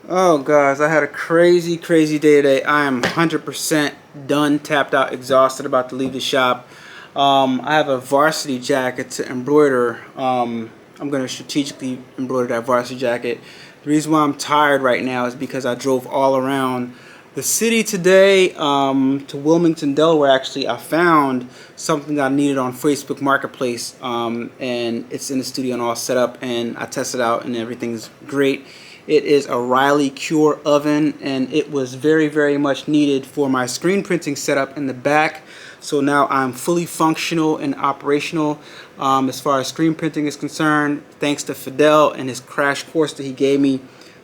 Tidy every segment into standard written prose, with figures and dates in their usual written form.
Oh guys, I had a crazy day today. I am 100% done, tapped out, exhausted, about to leave the shop. I have a varsity jacket to embroider. I'm going to strategically embroider that varsity jacket. The reason why I'm tired right now is because I drove all around the city today, to Wilmington, Delaware. Actually, I found something that I needed on Facebook Marketplace, and it's in the studio and all set up, and I tested out and everything's great. It is a Riley Cure oven, and it was very much needed for my screen printing setup in the back. So now I'm fully functional and operational as far as screen printing is concerned, thanks to Fidel and his crash course that he gave me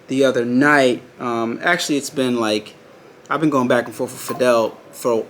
the other night. Actually, it's been like, I've been going back and forth with Fidel for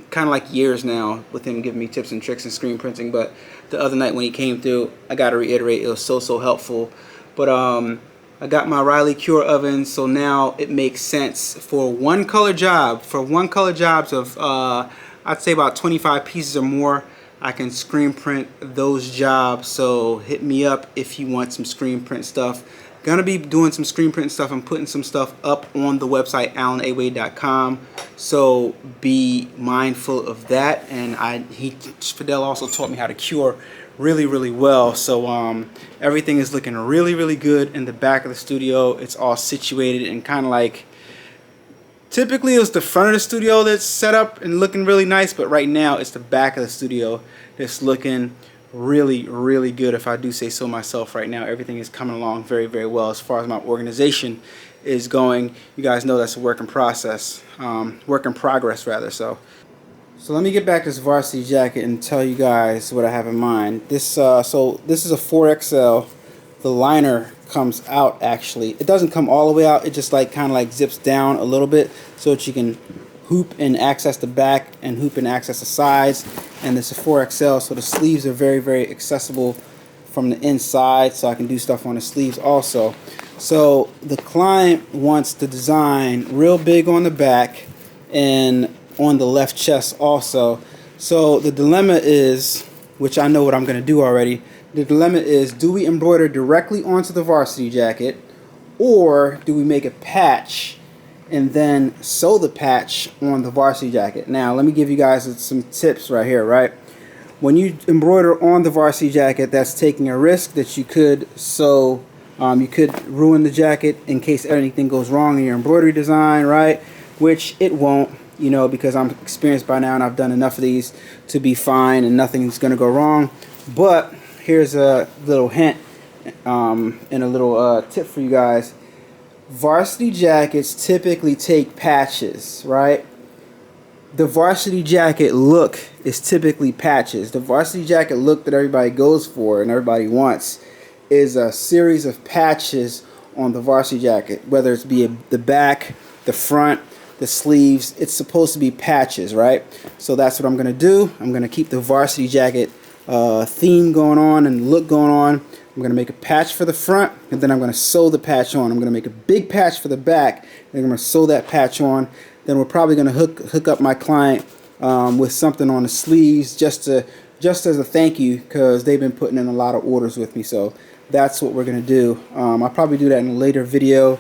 kind of like years now, with him giving me tips and tricks in screen printing. But the other night when he came through, I got to reiterate, it was so helpful. But I got my Riley Cure oven, so now it makes sense for one color job. For one color jobs of, I'd say about 25 pieces or more, I can screen print those jobs. So hit me up if you want some screen print stuff. Gonna be doing some screen print stuff and putting some stuff up on the website AlanAwade.com. So be mindful of that. And Fidel also taught me how to cure really well. So everything is looking really good in the back of the studio. It's all situated and kind of like, typically it was the front of the studio that's set up and looking really nice, but right now it's the back of the studio that's looking really good, if I do say so myself. Right now everything is coming along very well as far as my organization is going. You guys know that's a work in progress rather. So let me get back to this varsity jacket and tell you guys what I have in mind. So this is a 4XL. The liner comes out, actually. It doesn't come all the way out. It just like kind of like zips down a little bit so that you can hoop and access the back and hoop and access the sides. And this is a 4XL, so the sleeves are very accessible from the inside, so I can do stuff on the sleeves also. So the client wants the design real big on the back and on the left chest also. So the dilemma is, which I know what I'm going to do already, the dilemma is, do we embroider directly onto the varsity jacket, or do we make a patch and then sew the patch on the varsity jacket? Now let me give you guys some tips right here, right? When you embroider on the varsity jacket, that's taking a risk that you could sew, you could ruin the jacket in case anything goes wrong in your embroidery design, right? Which it won't, you know, because I'm experienced by now and I've done enough of these to be fine and nothing's gonna go wrong. But here's a little hint and a little tip for you guys. Varsity jackets typically take patches, right? The varsity jacket look is typically patches. The varsity jacket look that everybody goes for and everybody wants is a series of patches on the varsity jacket, whether it's be the back, the front, the sleeves. It's supposed to be patches, right? So that's what I'm gonna do. I'm gonna keep the varsity jacket theme going on and look going on. I'm going to make a patch for the front, and then I'm going to sew the patch on. I'm going to make a big patch for the back, and I'm going to sew that patch on. Then we're probably going to hook up my client with something on the sleeves just as a thank you, because they've been putting in a lot of orders with me. So that's what we're going to do. I'll probably do that in a later video.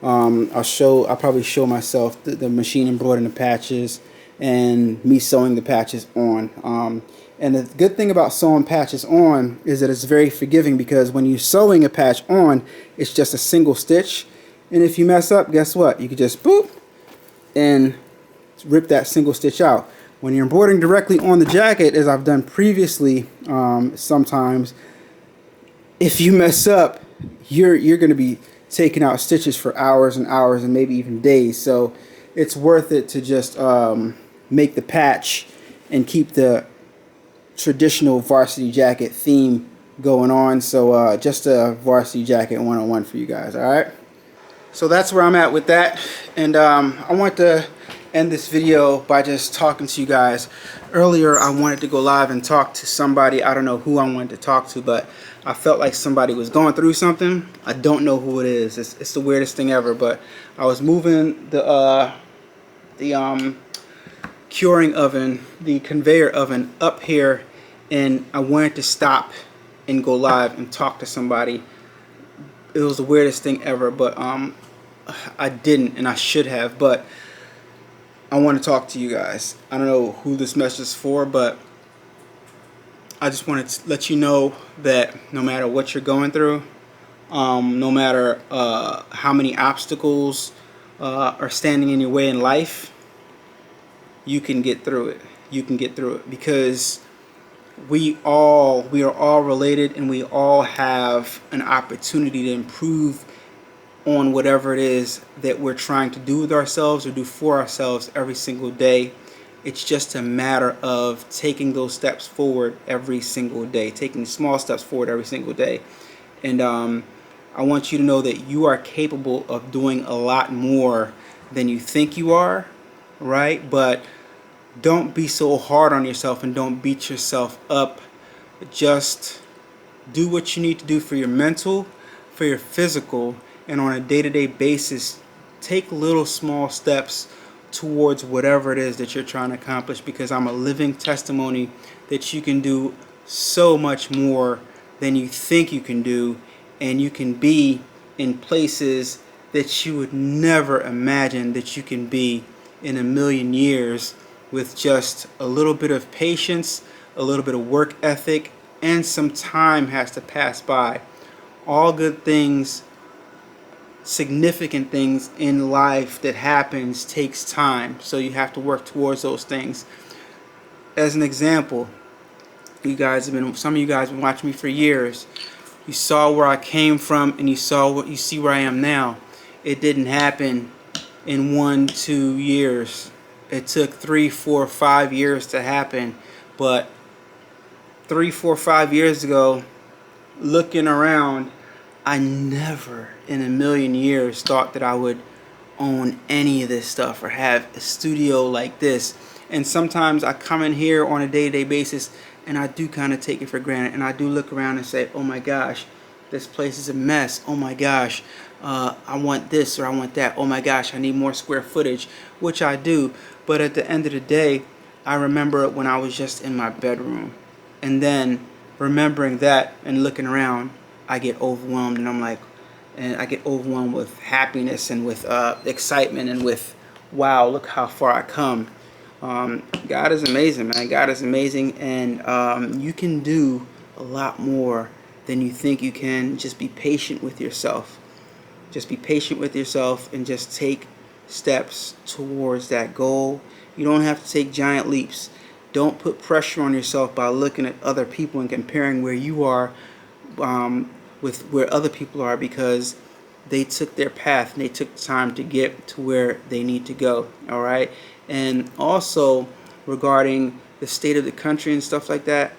I'll probably show myself the machine embroidering the patches and me sewing the patches on. And the good thing about sewing patches on is that it's very forgiving, because when you're sewing a patch on, it's just a single stitch. And if you mess up, guess what? You can just boop and rip that single stitch out. When you're embroidering directly on the jacket, as I've done previously, sometimes, if you mess up, you're going to be taking out stitches for hours and hours and maybe even days. So it's worth it to just make the patch and keep the traditional varsity jacket theme going on. So just a varsity jacket 101 for you guys. All right, so that's where I'm at with that, and I want to end this video by just talking to you guys. Earlier I wanted to go live and talk to somebody. I don't know who I wanted to talk to, but I felt like somebody was going through something. I don't know who it is. It's the weirdest thing ever. But I was moving the curing oven, the conveyor oven, up here, and I wanted to stop and go live and talk to somebody. It was the weirdest thing ever, but I didn't, and I should have, but I want to talk to you guys. I don't know who this message is for, but I just wanted to let you know that no matter what you're going through, no matter how many obstacles are standing in your way in life, you can get through it. You can get through it because we are all related, and we all have an opportunity to improve on whatever it is that we're trying to do with ourselves or do for ourselves every single day. It's just a matter of taking those steps forward every single day, taking small steps forward every single day. And I want you to know that you are capable of doing a lot more than you think you are, right? But don't be so hard on yourself and don't beat yourself up. Just do what you need to do for your mental, for your physical, and on a day-to-day basis, take little small steps towards whatever it is that you're trying to accomplish, because I'm a living testimony that you can do so much more than you think you can do, and you can be in places that you would never imagine that you can be in a million years with just a little bit of patience, a little bit of work ethic, and some time has to pass by. All good things, significant things in life that happens takes time, so you have to work towards those things. As an example, some of you guys have been watching me for years. You saw where I came from, and you see where I am now. It didn't happen in 1-2 years. It took 3, 4, 5 years to happen. But 3, 4, 5 years ago, looking around, I never in a million years thought that I would own any of this stuff or have a studio like this. And sometimes I come in here on a day-to-day basis and I do kind of take it for granted, and I do look around and say, oh my gosh, this place is a mess. Oh my gosh, I want this or I want that. Oh my gosh, I need more square footage, which I do. But at the end of the day, I remember it when I was just in my bedroom. And then remembering that and looking around, I get overwhelmed, and I get overwhelmed with happiness and with excitement and with, wow, look how far I come. God is amazing, man. God is amazing, and you can do a lot more than you think you can. Just be patient with yourself. Just be patient with yourself and just take steps towards that goal. You don't have to take giant leaps. Don't put pressure on yourself by looking at other people and comparing where you are with where other people are, because they took their path and they took time to get to where they need to go. All right. And also regarding the state of the country and stuff like that,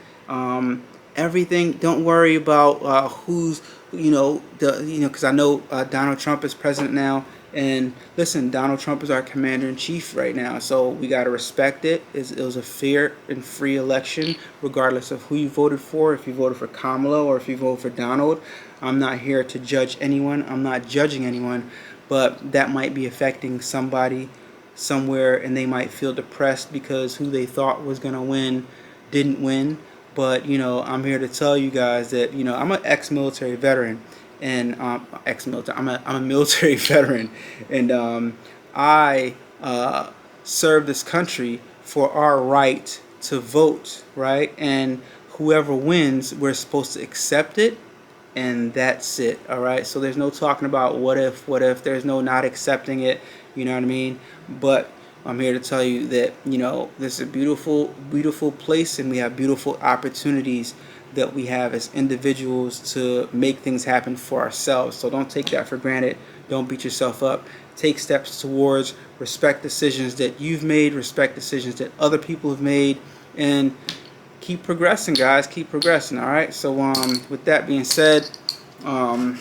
everything, don't worry about who's, because I know Donald Trump is president now. And listen, Donald Trump is our commander-in-chief right now, so we got to respect it. It was a fair and free election, regardless of who you voted for, if you voted for Kamala or if you voted for Donald. I'm not here to judge anyone. I'm not judging anyone, but that might be affecting somebody somewhere, and they might feel depressed because who they thought was going to win didn't win. But, I'm here to tell you guys that, I'm an ex-military veteran. And ex-military. I'm a military veteran, and I serve this country for our right to vote, right? And whoever wins, we're supposed to accept it, and that's it. All right. So there's no talking about what if. There's no not accepting it. You know what I mean? But I'm here to tell you that this is a beautiful, beautiful place, and we have beautiful opportunities that we have as individuals to make things happen for ourselves. So don't take that for granted. Don't beat yourself up. Take steps towards, respect decisions that you've made, respect decisions that other people have made, and keep progressing, guys. Keep progressing. All right. So with that being said, I'm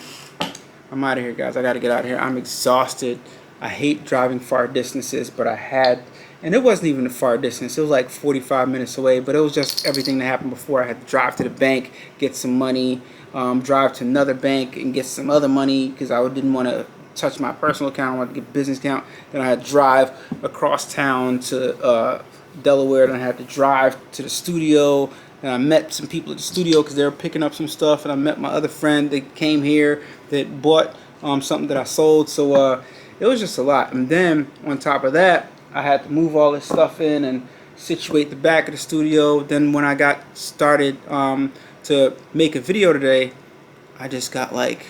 out of here, guys. I got to get out of here. I'm exhausted. I hate driving far distances, but I had, and it wasn't even a far distance. It was like 45 minutes away, but it was just everything that happened before. I had to drive to the bank, get some money, drive to another bank and get some other money because I didn't want to touch my personal account. I wanted to get a business account. Then I had to drive across town to Delaware. Then I had to drive to the studio. And I met some people at the studio because they were picking up some stuff. And I met my other friend that came here that bought something that I sold. So it was just a lot. And then on top of that, I had to move all this stuff in and situate the back of the studio. Then when I got started to make a video today, I just got like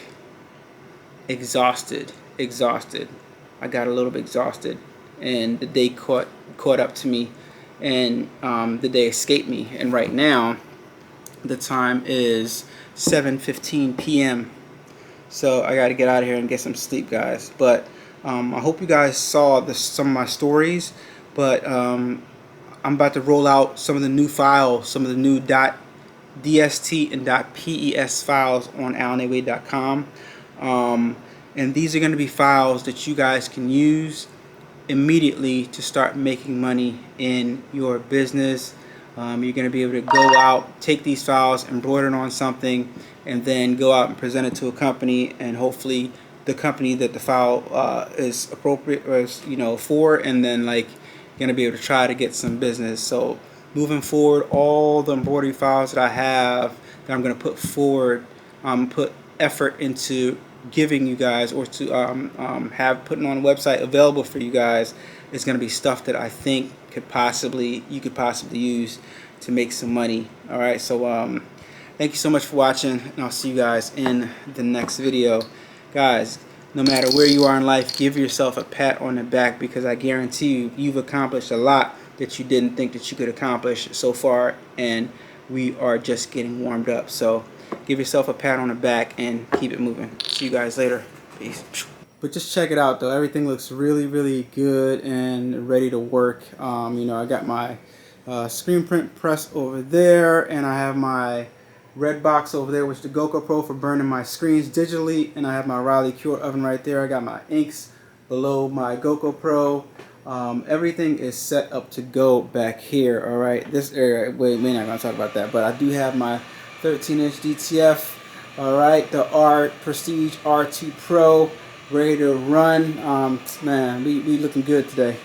exhausted. I got a little bit exhausted, and the day caught up to me, and the day escaped me. And right now, the time is 7:15 p.m. So I got to get out of here and get some sleep, guys. But I hope you guys saw some of my stories. But I'm about to roll out some of the new files, some of the new .dst and .pes files on AlanAwade.com. And these are going to be files that you guys can use immediately to start making money in your business. You're going to be able to go out, take these files, embroider it on something, and then go out and present it to a company, and hopefully the company that the file is appropriate, or is, for, and then like you're going to be able to try to get some business. So moving forward, all the embroidery files that I have that I'm going to put forward, put effort into giving you guys, or to have putting on a website available for you guys, is going to be stuff that I think you could possibly use to make some money. All right, so thank you so much for watching, and I'll see you guys in the next video. Guys, no matter where you are in life, give yourself a pat on the back, because I guarantee you, you've accomplished a lot that you didn't think that you could accomplish so far, and we are just getting warmed up. So give yourself a pat on the back and keep it moving. See you guys later. Peace. But just check it out, though. Everything looks really good and ready to work. I got my screen print press over there, and I have my red box over there, which is the GoCo Pro for burning my screens digitally, and I have my Riley Cure oven right there. I got my inks below my GoCo Pro. Everything is set up to go back here. All right, this area, we're not going to talk about that, but I do have my 13-inch DTF, all right, the Prestige R2 Pro, ready to run. Man, we looking good today.